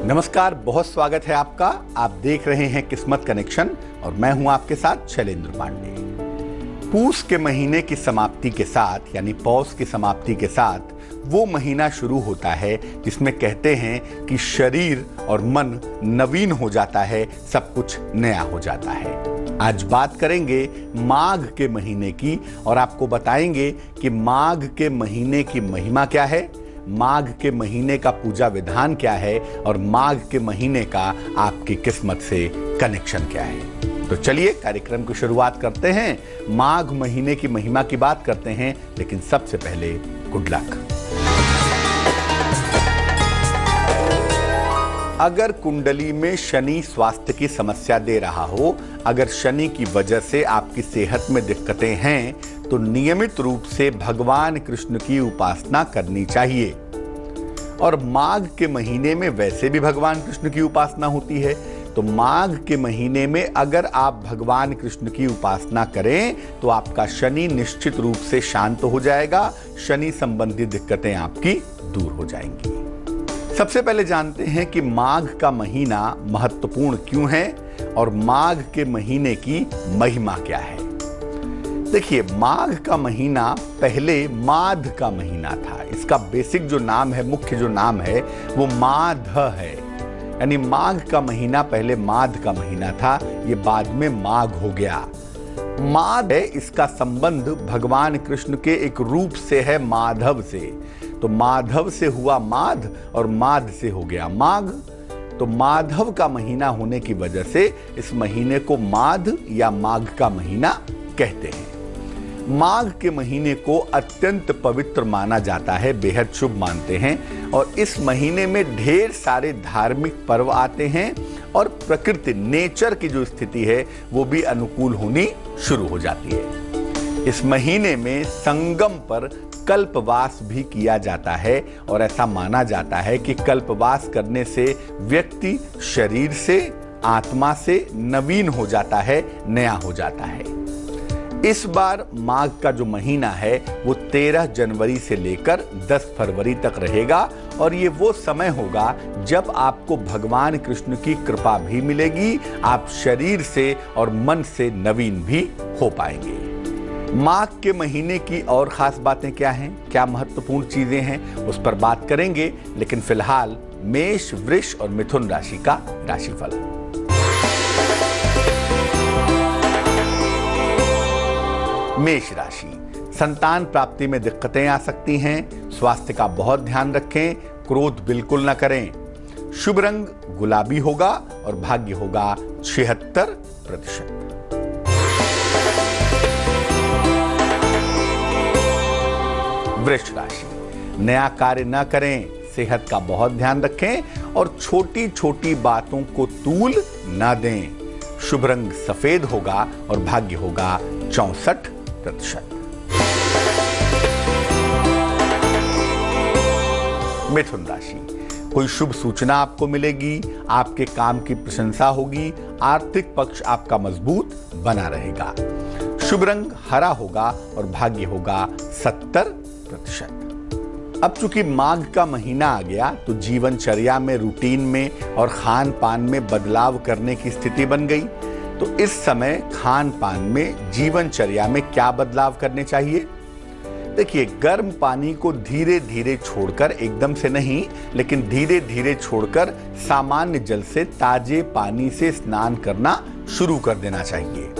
नमस्कार, बहुत स्वागत है आपका। आप देख रहे हैं किस्मत कनेक्शन और मैं हूं आपके साथ शैलेंद्र पांडे। पूस के महीने की समाप्ति के साथ यानी पौष की समाप्ति के साथ वो महीना शुरू होता है जिसमें कहते हैं कि शरीर और मन नवीन हो जाता है, सब कुछ नया हो जाता है। आज बात करेंगे माघ के महीने की और आपको बताएंगे कि माघ के महीने की महिमा क्या है, माघ के महीने का पूजा विधान क्या है और माघ के महीने का आपकी किस्मत से कनेक्शन क्या है। तो चलिए कार्यक्रम की शुरुआत करते हैं। माघ महीने की महिमा की बात करते हैं, लेकिन सबसे पहले गुड लक। अगर कुंडली में शनि स्वास्थ्य की समस्या दे रहा हो, अगर शनि की वजह से आपकी सेहत में दिक्कतें हैं, तो नियमित रूप से भगवान कृष्ण की उपासना करनी चाहिए। और माघ के महीने में वैसे भी भगवान कृष्ण की उपासना होती है, तो माघ के महीने में अगर आप भगवान कृष्ण की उपासना करें तो आपका शनि निश्चित रूप से शांत हो जाएगा, शनि संबंधी दिक्कतें आपकी दूर हो जाएंगी। सबसे पहले जानते हैं कि माघ का महीना महत्वपूर्ण क्यों है और माघ के महीने की महिमा क्या है। देखिए, माघ का महीना पहले माध का महीना था। इसका बेसिक जो नाम है, मुख्य जो नाम है वो माध है, यानी माघ का महीना पहले माध का महीना था, ये बाद में माघ हो गया। माध है, इसका संबंध भगवान कृष्ण के एक रूप से है, माधव से। तो माधव से हुआ माध और माध से हो गया माघ। तो माधव का महीना होने की वजह से इस महीने को माध या माघ का महीना कहते हैं। माघ के महीने को अत्यंत पवित्र माना जाता है, बेहद शुभ मानते हैं और इस महीने में ढेर सारे धार्मिक पर्व आते हैं और प्रकृति, नेचर की जो स्थिति है वो भी अनुकूल होनी शुरू हो जाती है। इस महीने में संगम पर कल्पवास भी किया जाता है और ऐसा माना जाता है कि कल्पवास करने से व्यक्ति शरीर से, आत्मा से नवीन हो जाता है, नया हो जाता है। इस बार माघ का जो महीना है वो 13 जनवरी से लेकर 10 फरवरी तक रहेगा और ये वो समय होगा जब आपको भगवान कृष्ण की कृपा भी मिलेगी, आप शरीर से और मन से नवीन भी हो पाएंगे। माघ के महीने की और खास बातें क्या हैं, क्या महत्वपूर्ण चीजें हैं, उस पर बात करेंगे। लेकिन फिलहाल मेष, वृष और मिथुन राशि का राशिफल। मेष राशि, संतान प्राप्ति में दिक्कतें आ सकती हैं, स्वास्थ्य का बहुत ध्यान रखें, क्रोध बिल्कुल न करें। शुभ रंग गुलाबी होगा और भाग्य होगा 76%। वृष राशि, नया कार्य न करें, सेहत का बहुत ध्यान रखें और छोटी छोटी बातों को तूल न दें। शुभ रंग सफेद होगा और भाग्य होगा 64%। मिथुन राशि, कोई शुभ सूचना आपको मिलेगी, आपके काम की प्रशंसा होगी, आर्थिक पक्ष आपका मजबूत बना रहेगा। शुभ रंग हरा होगा और भाग्य होगा 70%। अब चूंकि माघ का महीना आ गया तो जीवनचर्या में, रूटीन में और खान पान में बदलाव करने की स्थिति बन गई। तो इस समय खान पान में, जीवनचर्या में क्या बदलाव करने चाहिए? देखिए, गर्म पानी को धीरे धीरे छोड़कर, एकदम से नहीं लेकिन धीरे धीरे छोड़कर सामान्य जल से, ताजे पानी से स्नान करना शुरू कर देना चाहिए।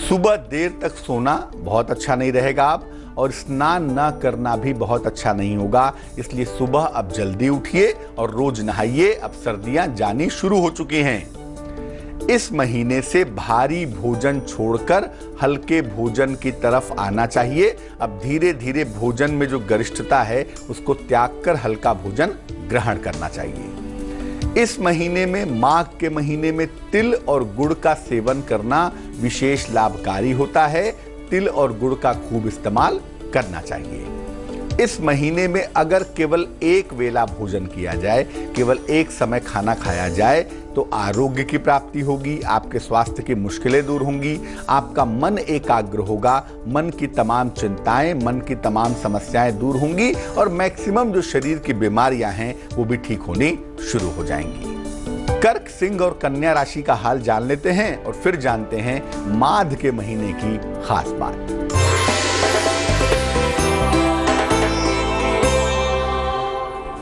सुबह देर तक सोना बहुत अच्छा नहीं रहेगा आप, और स्नान न करना भी बहुत अच्छा नहीं होगा। इसलिए सुबह अब जल्दी उठिए और रोज नहाइए। अब सर्दियां जानी शुरू हो चुकी हैं। इस महीने से भारी भोजन छोड़कर हल्के भोजन की तरफ आना चाहिए। अब धीरे धीरे भोजन में जो गरिष्ठता है उसको त्याग कर हल्का भोजन ग्रहण करना चाहिए। इस महीने में, माघ के महीने में तिल और गुड़ का सेवन करना विशेष लाभकारी होता है। तिल और गुड़ का खूब इस्तेमाल करना चाहिए। इस महीने में अगर केवल एक वेला भोजन किया जाए, केवल एक समय खाना खाया जाए, तो आरोग्य की प्राप्ति होगी, आपके स्वास्थ्य की मुश्किलें दूर होंगी, आपका मन एकाग्र होगा, मन की तमाम चिंताएं, मन की तमाम समस्याएं दूर होंगी और मैक्सिमम जो शरीर की बीमारियां हैं वो भी ठीक होनी शुरू हो जाएंगी। कर्क, सिंह और कन्या राशि का हाल जान लेते हैं और फिर जानते हैं माघ के महीने की खास बात।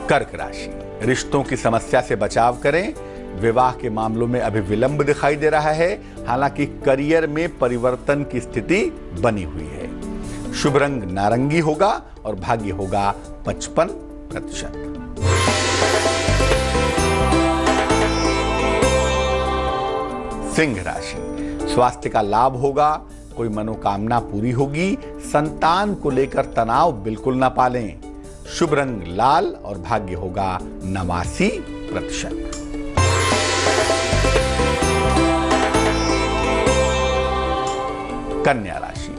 कर्क राशि, रिश्तों की समस्या से बचाव करें। विवाह के मामलों में अभी विलंब दिखाई दे रहा है, हालांकि करियर में परिवर्तन की स्थिति बनी हुई है। शुभ रंग नारंगी होगा और भाग्य होगा 55%। सिंह राशि, स्वास्थ्य का लाभ होगा, कोई मनोकामना पूरी होगी। संतान को लेकर तनाव बिल्कुल ना पालें। शुभ रंग लाल और भाग्य होगा 89%। कन्या राशि,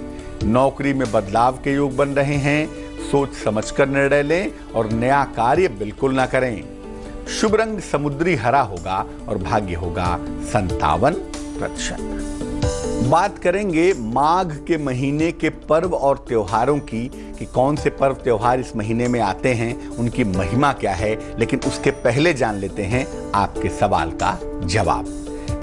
नौकरी में बदलाव के योग बन रहे हैं। सोच समझकर निर्णय लें और नया कार्य बिल्कुल ना करें। शुभ रंग समुद्री हरा होगा और भाग्य होगा 57%। बात करेंगे माघ के महीने के पर्व और त्योहारों की कि कौन से पर्व त्योहार इस महीने में आते हैं, उनकी महिमा क्या है। लेकिन उसके पहले जान लेते हैं आपके सवाल का जवाब।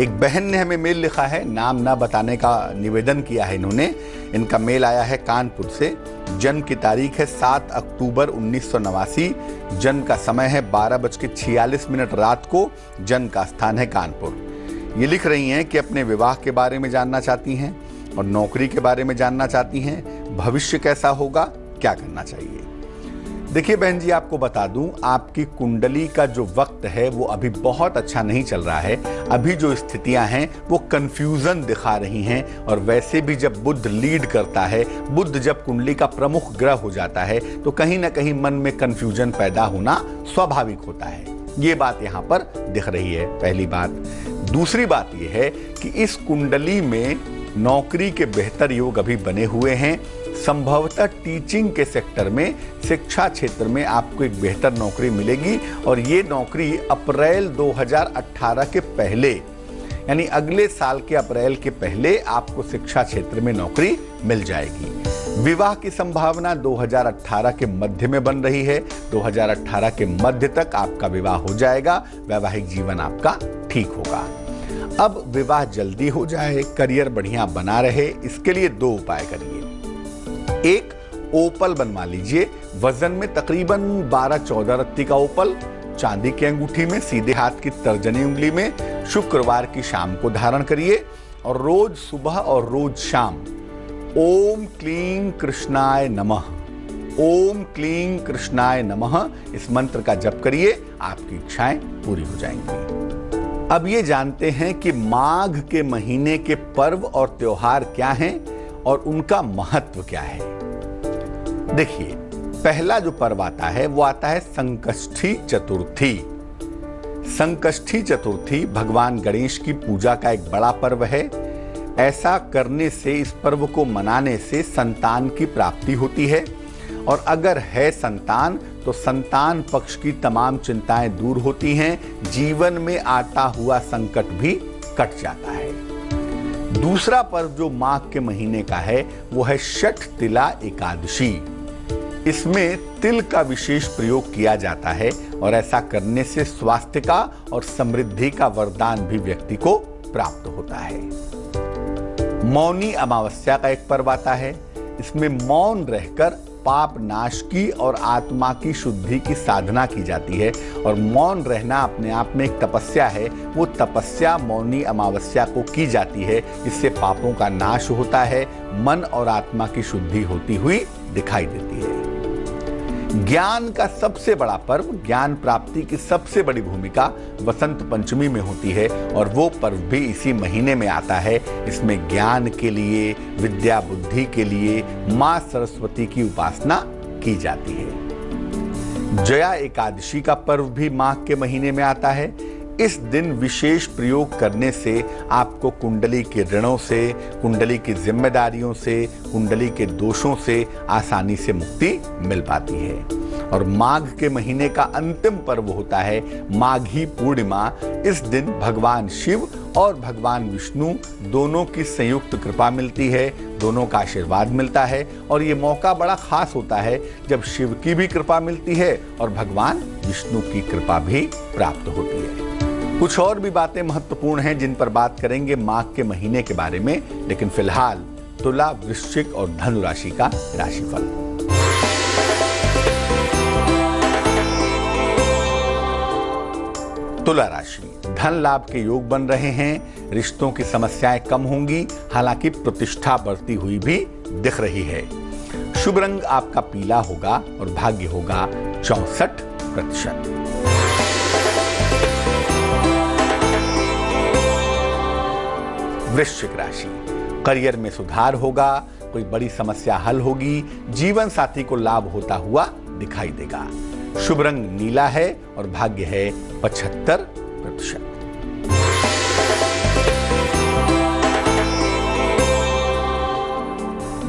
एक बहन ने हमें मेल लिखा है, नाम ना बताने का निवेदन किया है इन्होंने। इनका मेल आया है कानपुर से। जन्म की तारीख है 7 अक्टूबर 1989। जन्म का समय है 12:46 रात को। जन्म का स्थान है कानपुर। ये लिख रही हैं कि अपने विवाह के बारे में जानना चाहती हैं और नौकरी के बारे में जानना चाहती हैं। भविष्य कैसा होगा, क्या करना चाहिए। देखिए बहन जी, आपको बता दूं, आपकी कुंडली का जो वक्त है वो अभी बहुत अच्छा नहीं चल रहा है। अभी जो स्थितियां हैं वो कंफ्यूजन दिखा रही हैं। और वैसे भी जब बुध लीड करता है, बुध जब कुंडली का प्रमुख ग्रह हो जाता है, तो कहीं ना कहीं मन में कंफ्यूजन पैदा होना स्वाभाविक होता है। ये बात यहाँ पर दिख रही है, पहली बात। दूसरी बात यह है कि इस कुंडली में नौकरी के बेहतर योग अभी बने हुए हैं। संभवतः टीचिंग के सेक्टर में, शिक्षा क्षेत्र में आपको एक बेहतर नौकरी मिलेगी। और ये नौकरी अप्रैल 2018 के पहले, यानी अगले साल के अप्रैल के पहले आपको शिक्षा क्षेत्र में नौकरी मिल जाएगी। विवाह की संभावना 2018 के मध्य में बन रही है। 2018 के मध्य तक आपका विवाह हो जाएगा। वैवाहिक जीवन आपका ठीक होगा। अब विवाह जल्दी हो जाए, करियर बढ़िया बना रहे, इसके लिए 2 उपाय करिए। एक, ओपल बनवा लीजिए। वजन में तकरीबन 12-14 रत्ती का ओपल चांदी की अंगूठी में, सीधे हाथ की तर्जनी उंगली में, शुक्रवार की शाम को धारण करिए। और रोज सुबह और रोज शाम ओम क्लीं कृष्णाय नमः, ओम क्लीं कृष्णाय नमः, इस मंत्र का जप करिए। आपकी इच्छाएं पूरी हो जाएंगी। अब ये जानते हैं कि माघ के महीने के पर्व और त्योहार क्या हैं और उनका महत्व क्या है। देखिए, पहला जो पर्व आता है वो आता है संकष्टी चतुर्थी। संकष्टी चतुर्थी भगवान गणेश की पूजा का एक बड़ा पर्व है। ऐसा करने से, इस पर्व को मनाने से संतान की प्राप्ति होती है। और अगर है संतान तो संतान पक्ष की तमाम चिंताएं दूर होती हैं। जीवन में आता हुआ संकट भी कट जाता है। दूसरा पर्व जो माघ के महीने का है वो है षठ तिला एकादशी। इसमें तिल का विशेष प्रयोग किया जाता है और ऐसा करने से स्वास्थ्य का और समृद्धि का वरदान भी व्यक्ति को प्राप्त होता है। मौनी अमावस्या का एक पर्व आता है। इसमें मौन रहकर पाप नाश की और आत्मा की शुद्धि की साधना की जाती है। और मौन रहना अपने आप में एक तपस्या है। वो तपस्या मौनी अमावस्या को की जाती है। इससे पापों का नाश होता है, मन और आत्मा की शुद्धि होती हुई दिखाई देती है। ज्ञान का सबसे बड़ा पर्व, ज्ञान प्राप्ति की सबसे बड़ी भूमिका वसंत पंचमी में होती है और वो पर्व भी इसी महीने में आता है। इसमें ज्ञान के लिए, विद्या बुद्धि के लिए मां सरस्वती की उपासना की जाती है। जया एकादशी का पर्व भी माघ के महीने में आता है। इस दिन विशेष प्रयोग करने से आपको कुंडली के ऋणों से, कुंडली की जिम्मेदारियों से, कुंडली के दोषों से आसानी से मुक्ति मिल पाती है। और माघ के महीने का अंतिम पर्व होता है माघी पूर्णिमा। इस दिन भगवान शिव और भगवान विष्णु दोनों की संयुक्त कृपा मिलती है, दोनों का आशीर्वाद मिलता है। और ये मौका बड़ा खास होता है जब शिव की भी कृपा मिलती है और भगवान विष्णु की कृपा भी प्राप्त होती है। कुछ और भी बातें महत्वपूर्ण हैं जिन पर बात करेंगे माघ के महीने के बारे में, लेकिन फिलहाल तुला, वृश्चिक और धनु राशि का राशिफल। तुला राशि, धन लाभ के योग बन रहे हैं, रिश्तों की समस्याएं कम होंगी, हालांकि प्रतिष्ठा बढ़ती हुई भी दिख रही है। शुभ रंग आपका पीला होगा और भाग्य होगा 64%। वृश्चिक राशि, करियर में सुधार होगा, कोई बड़ी समस्या हल होगी, जीवन साथी को लाभ होता हुआ दिखाई देगा। शुभ रंग नीला है और भाग्य है 75%।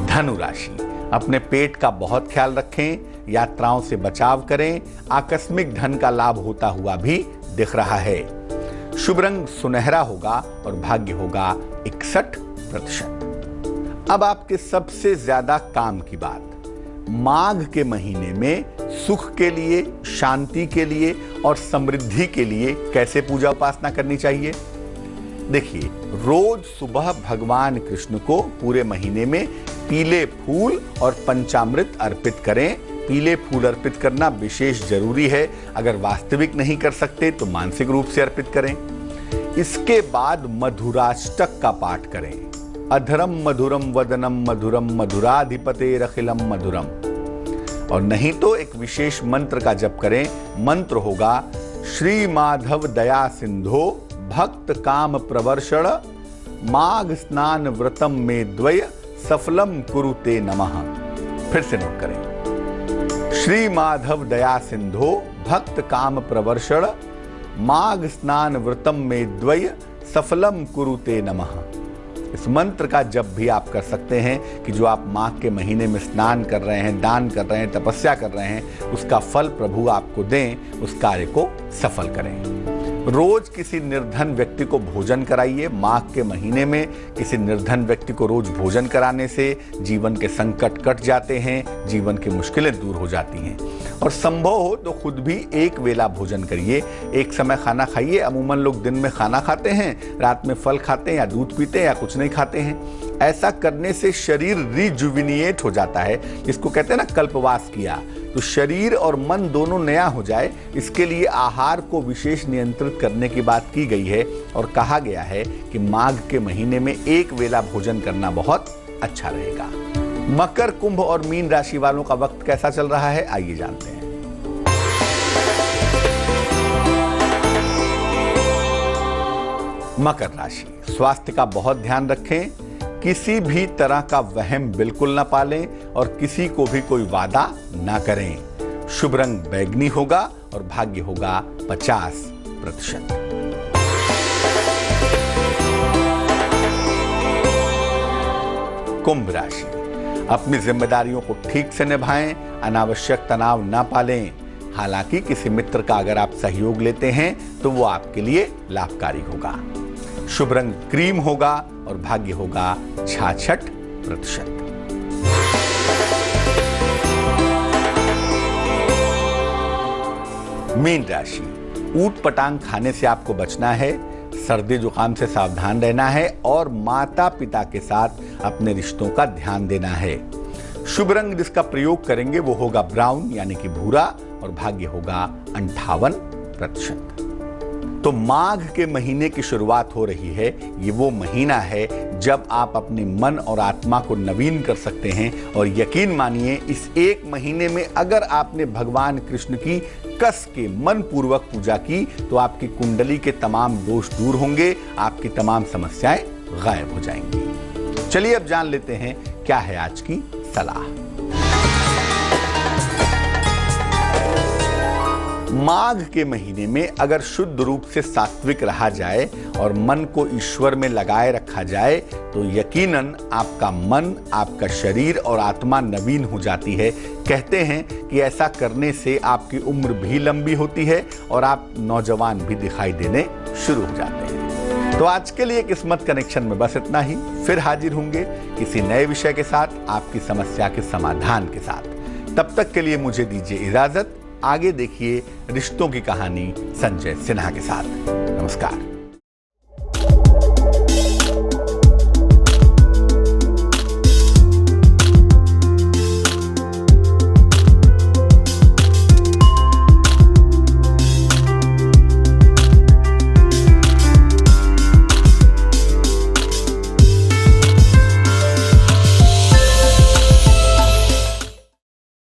धनु राशि, अपने पेट का बहुत ख्याल रखें, यात्राओं से बचाव करें, आकस्मिक धन का लाभ होता हुआ भी दिख रहा है। शुभ रंग सुनहरा होगा और भाग्य होगा 61%। अब आपके सबसे ज्यादा काम की बात, माघ के महीने में सुख के लिए, शांति के लिए और समृद्धि के लिए कैसे पूजा उपासना करनी चाहिए। देखिए, रोज सुबह भगवान कृष्ण को पूरे महीने में पीले फूल और पंचामृत अर्पित करें। पीले फूल अर्पित करना विशेष जरूरी है, अगर वास्तविक नहीं कर सकते तो मानसिक रूप से अर्पित करें। इसके बाद मधुराष्टक का पाठ करें। अधरम मधुरम वदनम मधुरम मधुराधिपतेरखिलम मधुरम। और नहीं तो एक विशेष मंत्र का जप करें। मंत्र होगा श्री माधव दया सिंधो भक्त काम प्रवर्षण माघ स्नान व्रतम में द्वय सफलम कुरुते नमः। फिर से नोट करें, श्री माधव दया सिंधो भक्त काम प्रवर्षण माघ स्नान व्रतम में द्वय सफलम कुरुते नमः। इस मंत्र का जप भी आप कर सकते हैं कि जो आप माघ के महीने में स्नान कर रहे हैं, दान कर रहे हैं, तपस्या कर रहे हैं, उसका फल प्रभु आपको दें, उस कार्य को सफल करें। रोज किसी निर्धन व्यक्ति को भोजन कराइए। माघ के महीने में किसी निर्धन व्यक्ति को रोज भोजन कराने से जीवन के संकट कट जाते हैं, जीवन की मुश्किलें दूर हो जाती हैं। और संभव हो तो खुद भी एक वेला भोजन करिए, एक समय खाना खाइए। अमूमन लोग दिन में खाना खाते हैं, रात में फल खाते हैं या दूध पीते हैं या कुछ नहीं खाते हैं। ऐसा करने से शरीर रिजुविनिएट हो जाता है, जिसको कहते हैं ना कल्पवास किया। तो शरीर और मन दोनों नया हो जाए, इसके लिए आहार को विशेष नियंत्रित करने की बात की गई है और कहा गया है कि माघ के महीने में एक वेला भोजन करना बहुत अच्छा रहेगा। मकर, कुंभ और मीन राशि वालों का वक्त कैसा चल रहा है, आइए जानते हैं। मकर राशि, स्वास्थ्य का बहुत ध्यान रखें, किसी भी तरह का वहम बिल्कुल ना पालें और किसी को भी कोई वादा ना करें। शुभ रंग बैगनी होगा और भाग्य होगा 50%। कुंभ राशि, अपनी जिम्मेदारियों को ठीक से निभाएं, अनावश्यक तनाव ना पालें। हालांकि किसी मित्र का अगर आप सहयोग लेते हैं तो वो आपके लिए लाभकारी होगा। शुभ रंग क्रीम होगा और भाग्य होगा 66%। मीन राशि, ऊट पटांग खाने से आपको बचना है, सर्दी जुकाम से सावधान रहना है और माता पिता के साथ अपने रिश्तों का ध्यान देना है। शुभ रंग जिसका प्रयोग करेंगे वो होगा ब्राउन यानी कि भूरा और भाग्य होगा 58%। तो माघ के महीने की शुरुआत हो रही है। ये वो महीना है जब आप अपने मन और आत्मा को नवीन कर सकते हैं और यकीन मानिए इस एक महीने में अगर आपने भगवान कृष्ण की कस के मन पूर्वक पूजा की तो आपकी कुंडली के तमाम दोष दूर होंगे, आपकी तमाम समस्याएं गायब हो जाएंगी। चलिए अब जान लेते हैं क्या है आज की सलाह। माघ के महीने में अगर शुद्ध रूप से सात्विक रहा जाए और मन को ईश्वर में लगाए रखा जाए तो यकीनन आपका मन, आपका शरीर और आत्मा नवीन हो जाती है। कहते हैं कि ऐसा करने से आपकी उम्र भी लंबी होती है और आप नौजवान भी दिखाई देने शुरू हो जाते हैं। तो आज के लिए किस्मत कनेक्शन में बस इतना ही। फिर हाजिर होंगे किसी नए विषय के साथ, आपकी समस्या के समाधान के साथ। तब तक के लिए मुझे दीजिए इजाजत। आगे देखिए रिश्तों की कहानी संजय सिन्हा के साथ। नमस्कार।